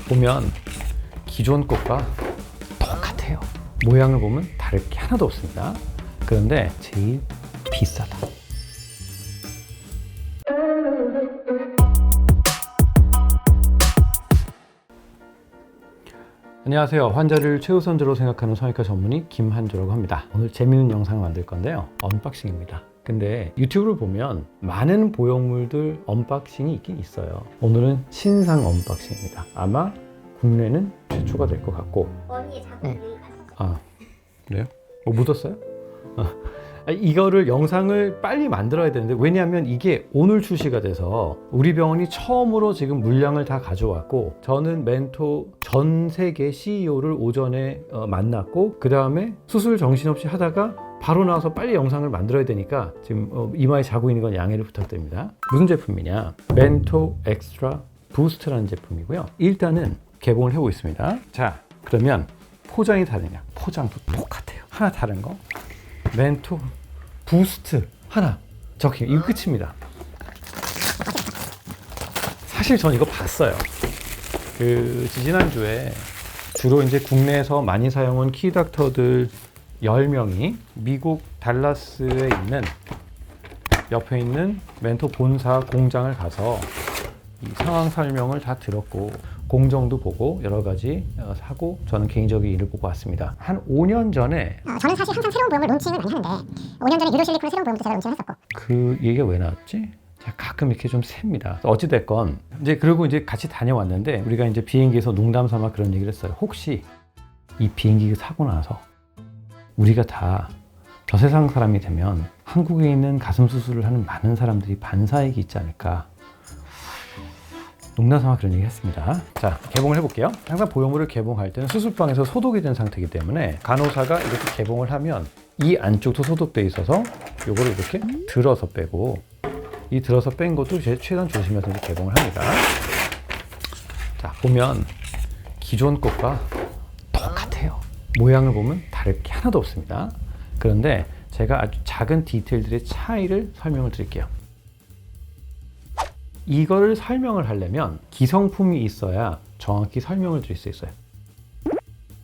보면 기존 것과 똑같아요. 모양을 보면 다를 게 하나도 없습니다. 그런데 제일 비싸다. 안녕하세요. 환자를 최우선적으로 생각하는 성형외과 전문의 김한조라고 합니다. 오늘 재미있는 영상을 만들 건데요. 언박싱입니다. 근데 유튜브를 보면 많은 보형물들 언박싱이 있긴 있어요. 오늘은 신상 언박싱입니다. 아마 국내는 최초가 될 것 같고. 원희의 작은 유익하셨죠? 아, 그래요? 뭐 묻었어요? 이거를 영상을 빨리 만들어야 되는데, 왜냐하면 이게 오늘 출시가 돼서 우리 병원이 처음으로 지금 물량을 다 가져왔고, 저는 멘토 전 세계 CEO를 오전에 만났고, 그 다음에 수술 정신없이 하다가 바로 나와서 빨리 영상을 만들어야 되니까 지금 이마에 자고 있는 건 양해를 부탁드립니다. 무슨 제품이냐? 멘토 엑스트라 부스트라는 제품이고요. 일단은 개봉을 해보겠습니다. 자, 그러면 포장이 다르냐? 포장도 똑같아요. 하나 다른 거, 멘토 부스트 하나 적혀. 이거 끝입니다. 사실 전 이거 봤어요. 지난주에 주로 이제 국내에서 많이 사용한 키닥터들 10명이 미국 달라스에 있는 옆에 있는 멘토 본사 공장을 가서 이 상황 설명을 다 들었고, 공정도 보고 여러 가지 사고, 저는 개인적인 일을 보고 왔습니다. 한 5년 전에 저는 사실 항상 새로운 보형물 론칭을 많이 하는데 5년 전에 유로실리콘 새로운 보형물도 제가 론칭을 했었고, 그 얘기가 왜 나왔지? 제가 가끔 이렇게 좀 셉니다. 어찌됐건 그리고 이제 같이 다녀왔는데, 우리가 이제 비행기에서 농담 삼아 그런 얘기를 했어요. 혹시 이 비행기 사고 나서 우리가 다 저 세상 사람이 되면 한국에 있는 가슴 수술을 하는 많은 사람들이 반사이익이 있지 않을까, 농담삼아 그런 얘기 했습니다. 자, 개봉을 해볼게요. 항상 보형물을 개봉할 때는 수술방에서 소독이 된 상태이기 때문에 간호사가 이렇게 개봉을 하면 이 안쪽도 소독되어 있어서 요거를 이렇게 들어서 빼고, 이 들어서 뺀 것도 최대한 조심해서 이제 개봉을 합니다. 자, 보면 기존 것과 똑같아요. 모양을 보면 다를 게 하나도 없습니다. 그런데 제가 아주 작은 디테일들의 차이를 설명을 드릴게요. 이거를 설명을 하려면 기성품이 있어야 정확히 설명을 드릴 수 있어요.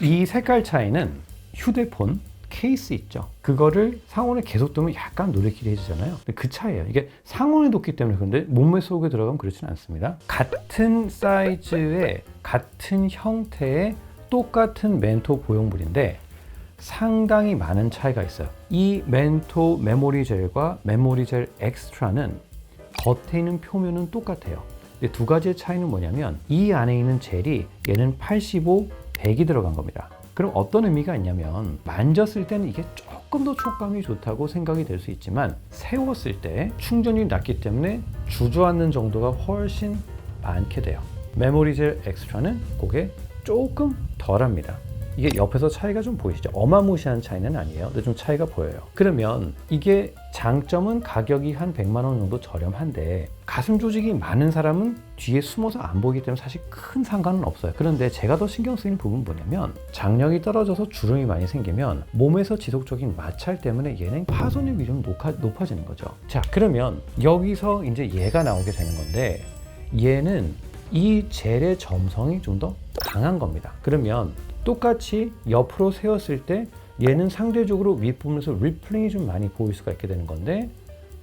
이 색깔 차이는 휴대폰 케이스 있죠. 그거를 상온에 계속 두면 약간 노래끼리 해지잖아요. 그 차이예요. 이게 상온에 뒀기 때문에. 그런데 몸매 속에 들어가면 그렇지는 않습니다. 같은 사이즈의 같은 형태의 똑같은 멘토 보형물인데 상당히 많은 차이가 있어요. 이 멘토 메모리 젤과 메모리 젤 엑스트라는 겉에 있는 표면은 똑같아요. 근데 두 가지의 차이는 뭐냐면, 이 안에 있는 젤이 얘는 85, 100이 들어간 겁니다. 그럼 어떤 의미가 있냐면, 만졌을 때는 이게 조금 더 촉감이 좋다고 생각이 될 수 있지만, 세웠을 때 충전이 낮기 때문에 주저앉는 정도가 훨씬 많게 돼요. 메모리 젤 엑스트라는 그게 조금 덜합니다. 이게 옆에서 차이가 좀 보이시죠? 어마무시한 차이는 아니에요. 근데 좀 차이가 보여요. 그러면 이게 장점은 가격이 한 100만 원 정도 저렴한데, 가슴 조직이 많은 사람은 뒤에 숨어서 안 보이기 때문에 사실 큰 상관은 없어요. 그런데 제가 더 신경 쓰이는 부분은 뭐냐면, 장력이 떨어져서 주름이 많이 생기면 몸에서 지속적인 마찰 때문에 얘는 파손의 위험이 높아지는 거죠. 자, 그러면 여기서 이제 얘가 나오게 되는 건데, 얘는 이 젤의 점성이 좀 더 강한 겁니다. 그러면 똑같이 옆으로 세웠을 때 얘는 상대적으로 윗부분에서 리플링이 좀 많이 보일 수가 있게 되는 건데,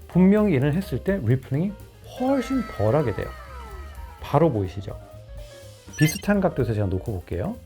분명히 얘는 했을 때 리플링이 훨씬 덜하게 돼요. 바로 보이시죠? 비슷한 각도에서 제가 놓고 볼게요.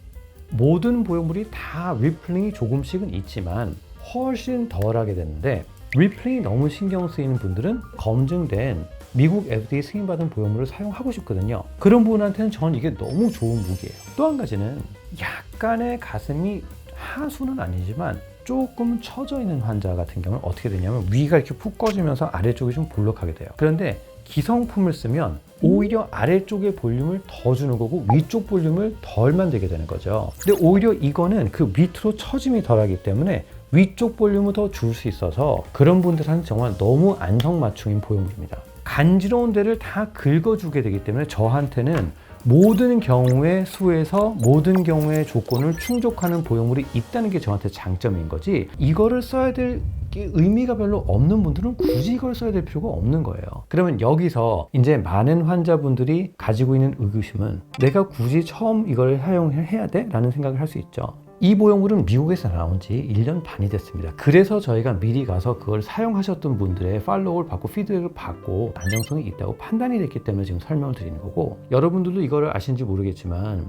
모든 보형물이 다 리플링이 조금씩은 있지만 훨씬 덜하게 되는데, 리플링이 너무 신경 쓰이는 분들은 검증된 미국 FDA 승인받은 보형물을 사용하고 싶거든요. 그런 분한테는 저는 이게 너무 좋은 무기예요. 또 한 가지는 약간의 가슴이 하수는 아니지만 조금 처져 있는 환자 같은 경우는 어떻게 되냐면, 위가 이렇게 푹 꺼지면서 아래쪽이 좀 볼록하게 돼요. 그런데 기성품을 쓰면 오히려 아래쪽의 볼륨을 더 주는 거고 위쪽 볼륨을 덜 만들게 되는 거죠. 근데 오히려 이거는 그 밑으로 처짐이 덜하기 때문에 위쪽 볼륨을 더 줄 수 있어서 그런 분들한테 정말 너무 안성맞춤인 보형물입니다. 간지러운 데를 다 긁어주게 되기 때문에 저한테는 모든 경우의 수에서 모든 경우의 조건을 충족하는 보형물이 있다는 게 저한테 장점인 거지, 이거를 써야 될 의미가 별로 없는 분들은 굳이 이걸 써야 될 필요가 없는 거예요. 그러면 여기서 이제 많은 환자분들이 가지고 있는 의구심은 내가 굳이 처음 이걸 사용해야 돼? 라는 생각을 할 수 있죠. 이 보형물은 미국에서 나온 지 1년 반이 됐습니다. 그래서 저희가 미리 가서 그걸 사용하셨던 분들의 팔로우를 받고 피드백을 받고 안정성이 있다고 판단이 됐기 때문에 지금 설명을 드리는 거고, 여러분들도 이거를 아시는지 모르겠지만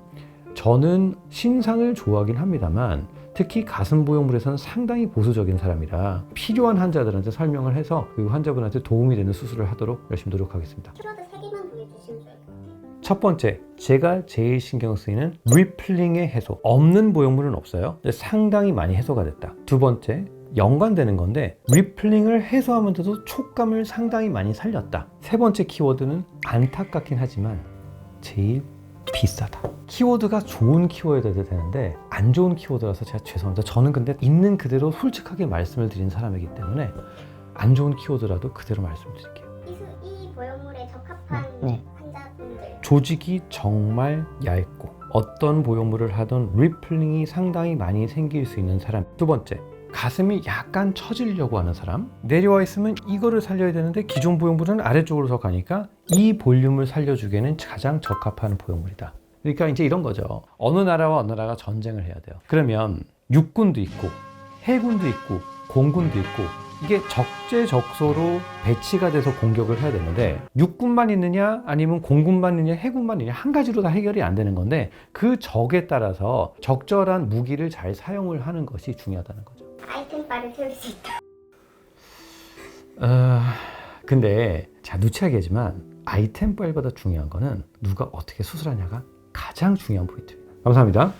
저는 신상을 좋아하긴 합니다만 특히 가슴 보형물에서는 상당히 보수적인 사람이라 필요한 환자들한테 설명을 해서 그 환자분한테 도움이 되는 수술을 하도록 열심히 노력하겠습니다. 키워드 3개만 보내주시면 좋을 것 같아요. 첫 번째, 제가 제일 신경 쓰이는 리플링의 해소. 없는 보형물은 없어요. 근데 상당히 많이 해소가 됐다. 두 번째, 연관되는 건데 리플링을 해소하면서도 촉감을 상당히 많이 살렸다. 세 번째 키워드는 안타깝긴 하지만 제일 비싸다. 키워드가 좋은 키워드여야 되는데 안 좋은 키워드라서 제가 죄송합니다. 저는 근데 있는 그대로 솔직하게 말씀을 드린 사람이기 때문에 안 좋은 키워드라도 그대로 말씀드릴게요. 이 보형물에 적합한 환자분들. 조직이 정말 얇고 어떤 보형물을 하던 리플링이 상당히 많이 생길 수 있는 사람. 두 번째, 가슴이 약간 처지려고 하는 사람. 내려와 있으면 이거를 살려야 되는데 기존 보형물은 아래쪽으로 서 가니까 이 볼륨을 살려주기에는 가장 적합한 보형물이다. 그러니까 이제 이런 거죠. 어느 나라와 어느 나라가 전쟁을 해야 돼요. 그러면 육군도 있고 해군도 있고 공군도 있고 이게 적재적소로 배치가 돼서 공격을 해야 되는데 육군만 있느냐 아니면 공군만 있느냐 해군만 있느냐 한 가지로 다 해결이 안 되는 건데 그 적에 따라서 적절한 무기를 잘 사용을 하는 것이 중요하다는 거죠. 아이템바를 세울 수 있다. 근데 제가 누추하게 하지만 아이템빨보다 중요한 거는 누가 어떻게 수술하냐가 가장 중요한 포인트입니다. 감사합니다.